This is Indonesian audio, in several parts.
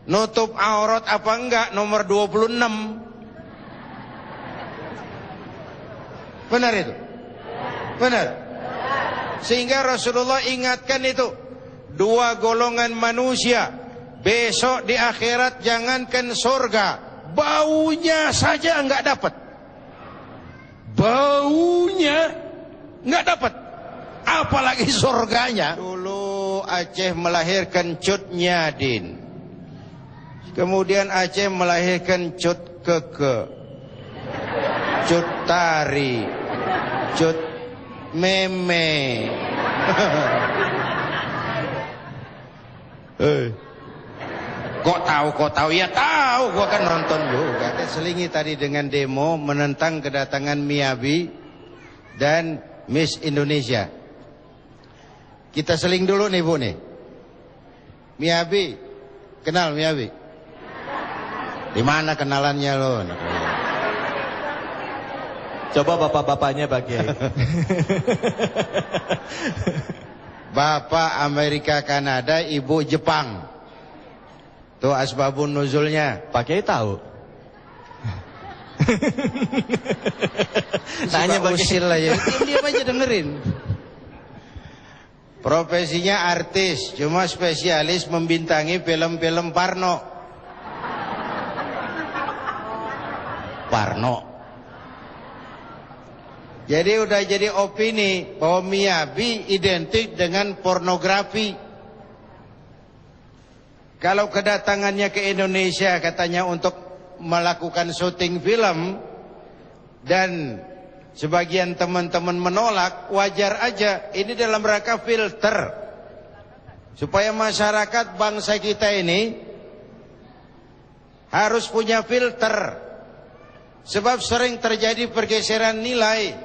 nutup aurat apa enggak nomor 26. Benar itu? Benar. Sehingga Rasulullah ingatkan itu, dua golongan manusia besok di akhirat jangankan surga, baunya saja enggak dapat. Baunya enggak dapat, apalagi surganya. Dulu Aceh melahirkan Cut Nyadin, kemudian Aceh melahirkan Cut Keke, Cut Tari, Cut Meme. Kok tahu? Ya tahu, gua kan nonton juga. Selingi tadi dengan demo menentang kedatangan Miyabi dan Miss Indonesia. Kita seling dulu nih Bu nih. Miyabi, kenal Miyabi? Di mana kenalannya lo? Coba bapak-bapaknya bagi. Bapak Amerika Kanada, ibu Jepang. Tuh asbabun nuzulnya. Pak Kiai tahu. Tanya usil lah ya. Diam aja dengerin. Profesinya artis, cuma spesialis membintangi film-film Parno. Jadi udah jadi opini bahwa Miyabi identik dengan pornografi. Kalau kedatangannya ke Indonesia katanya untuk melakukan syuting film dan sebagian teman-teman menolak, wajar aja. Ini dalam rangka filter supaya masyarakat bangsa kita ini harus punya filter, sebab sering terjadi pergeseran nilai.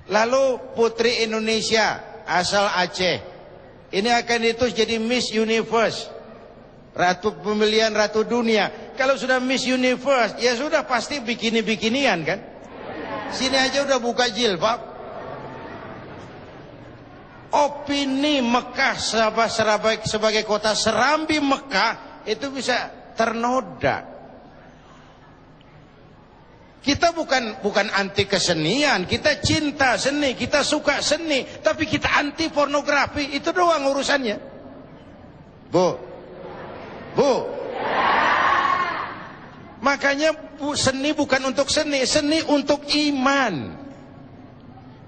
Lalu putri Indonesia asal Aceh ini akan ditulis jadi Miss Universe, ratu pemilihan ratu dunia. Kalau sudah Miss Universe, ya sudah pasti bikini-bikinian kan. Sini aja udah buka jilbab. Opini Mekah sebagai kota serambi Mekah itu bisa ternoda. Kita bukan anti kesenian, kita cinta seni, kita suka seni, tapi kita anti pornografi, itu doang urusannya. Bu. Makanya seni bukan untuk seni, seni untuk iman.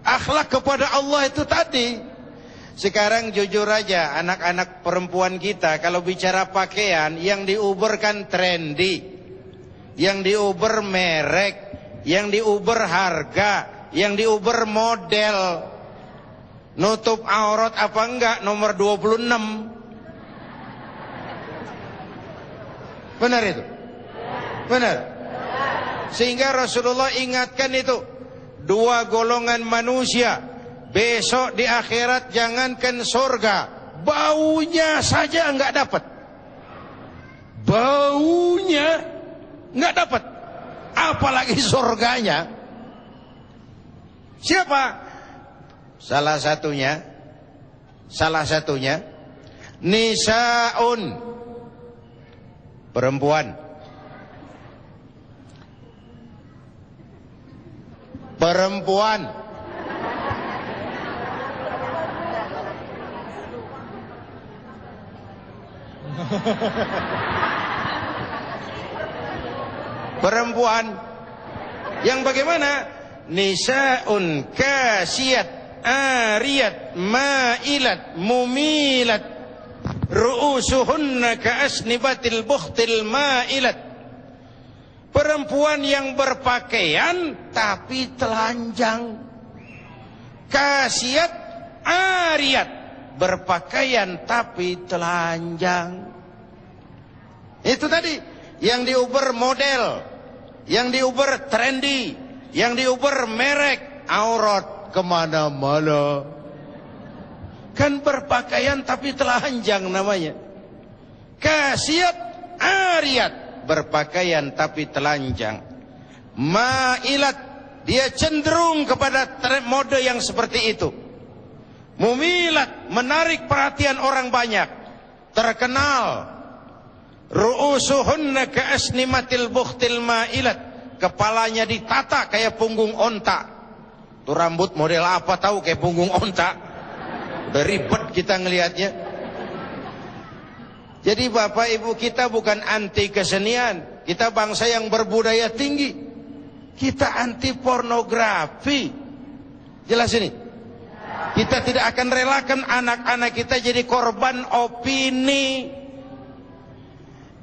Akhlak kepada Allah itu tadi. Sekarang jujur aja, anak-anak perempuan kita kalau bicara pakaian yang diuber kan trendy, yang diuber merek, yang diuber harga, yang diuber model. Nutup aurat apa enggak nomor 26. Benar itu? Benar. Sehingga Rasulullah ingatkan itu, dua golongan manusia besok di akhirat jangankan surga, baunya saja enggak dapat. Baunya enggak dapat, apalagi surganya. Siapa? Salah satunya nisaun, perempuan. Perempuan yang bagaimana? Nisaun kasiyat ariyat mailat mumilat ru'usuhunna ka'asnibatil bukhtil mailat. Perempuan yang berpakaian tapi telanjang. Kasiyat ariyat, berpakaian tapi telanjang. Itu tadi yang diuber model, yang diuber trendy, yang diuber merek, aurat kemana-mana. Kan berpakaian tapi telanjang namanya. Kasiyat ariyat, berpakaian tapi telanjang. Mailat, dia cenderung kepada mode yang seperti itu. Mumilat, menarik perhatian orang banyak, terkenal, Ru'usuhunna ka'asnimatil bukhtil ma'ilat. Kepalanya ditata kayak punggung onta. Tuh rambut model apa tahu kayak punggung onta. Udah ribet kita ngelihatnya. Jadi Bapak Ibu, kita bukan anti kesenian. Kita bangsa yang berbudaya tinggi. Kita anti pornografi. Jelas ini? Kita tidak akan relakan anak-anak kita jadi korban opini.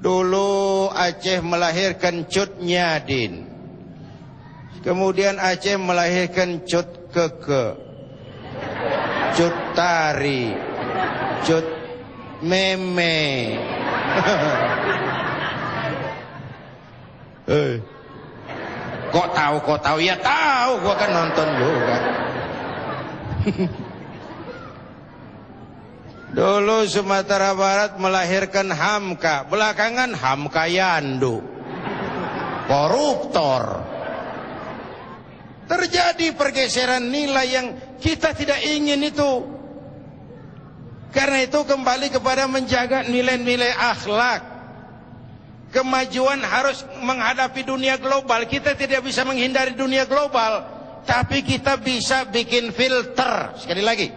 Dulu Aceh melahirkan Cut Nyadin. Kemudian Aceh melahirkan Cut Keke, Cut Tari, Cut Meme. Kok tahu? Ya tahu, gua kan nonton juga. Dulu Sumatera Barat melahirkan Hamka, belakangan Hamka Yandu, koruptor. Terjadi pergeseran nilai yang kita tidak ingin itu. Karena itu kembali kepada menjaga nilai-nilai akhlak. Kemajuan harus menghadapi dunia global. Kita tidak bisa menghindari dunia global, tapi kita bisa bikin filter. Sekali lagi,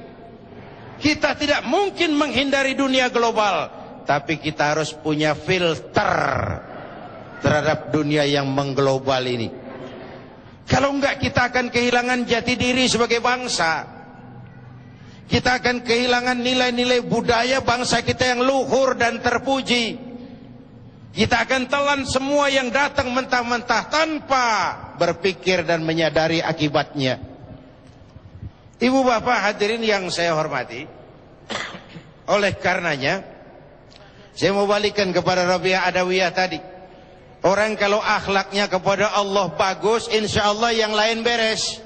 kita tidak mungkin menghindari dunia global, tapi kita harus punya filter terhadap dunia yang mengglobal ini. Kalau enggak, kita akan kehilangan jati diri sebagai bangsa. Kita akan kehilangan nilai-nilai budaya bangsa kita yang luhur dan terpuji. Kita akan telan semua yang datang mentah-mentah tanpa berpikir dan menyadari akibatnya. Ibu bapak hadirin yang saya hormati, oleh karenanya saya mau balikan kepada Rabi'ah Adawiyah tadi. Orang kalau akhlaknya kepada Allah bagus, insya Allah yang lain beres.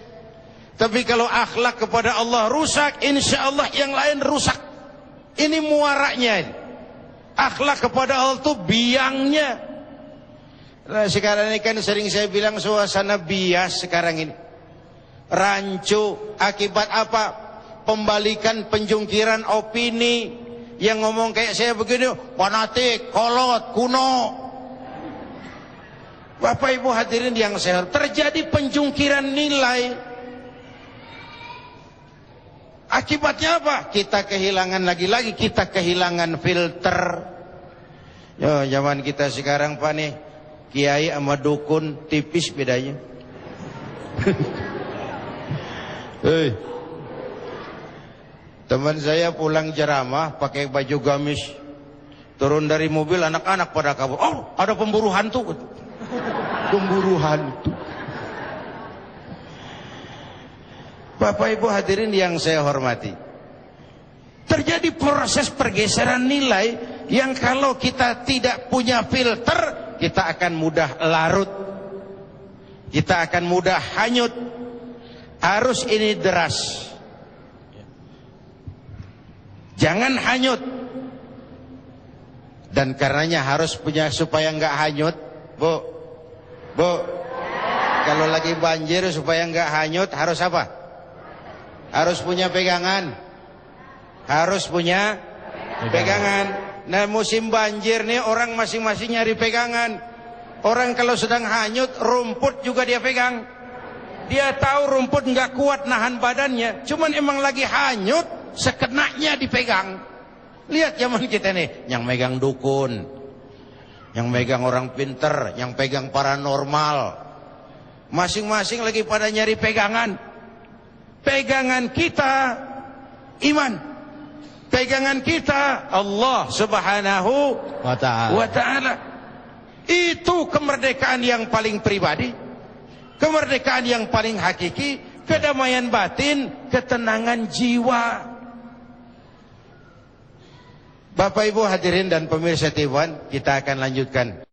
Tapi kalau akhlak kepada Allah rusak, insya Allah yang lain rusak. Ini muaranya. Akhlak kepada Allah itu biangnya. Nah, sekarang ini kan sering saya bilang suasana bias sekarang ini. Rancu, akibat apa? Pembalikan, penjungkiran opini. Yang ngomong kayak saya begini, fanatik, kolot, kuno. Bapak Ibu hadirin yang saya hormati, terjadi penjungkiran nilai. Akibatnya apa? Kita kehilangan lagi-lagi, kita kehilangan filter. Yo, zaman kita sekarang Pak nih, kiai sama dukun tipis bedanya. Hei, teman saya pulang ceramah pakai baju gamis, turun dari mobil anak-anak pada kabur. Oh, ada pemburu hantu. Pemburu hantu. Bapak Ibu hadirin yang saya hormati, terjadi proses pergeseran nilai yang kalau kita tidak punya filter, kita akan mudah larut, kita akan mudah hanyut. Arus ini deras, jangan hanyut. Dan karenanya harus punya, supaya nggak hanyut, Bu, kalau lagi banjir supaya nggak hanyut harus apa? Harus punya pegangan. Harus punya pegangan. Nah, musim banjir nih orang masing-masing nyari pegangan. Orang kalau sedang hanyut, rumput juga dia pegang. Dia tahu rumput nggak kuat nahan badannya. Cuman emang lagi hanyut, sekenanya dipegang. Lihat zaman kita nih, yang megang dukun, yang megang orang pinter, yang pegang paranormal. Masing-masing lagi pada nyari pegangan. Pegangan kita iman. Pegangan kita Allah Subhanahu wa ta'ala. Itu kemerdekaan yang paling pribadi, kemerdekaan yang paling hakiki, kedamaian batin, ketenangan jiwa. Bapak Ibu hadirin dan pemirsa TV, kita akan lanjutkan.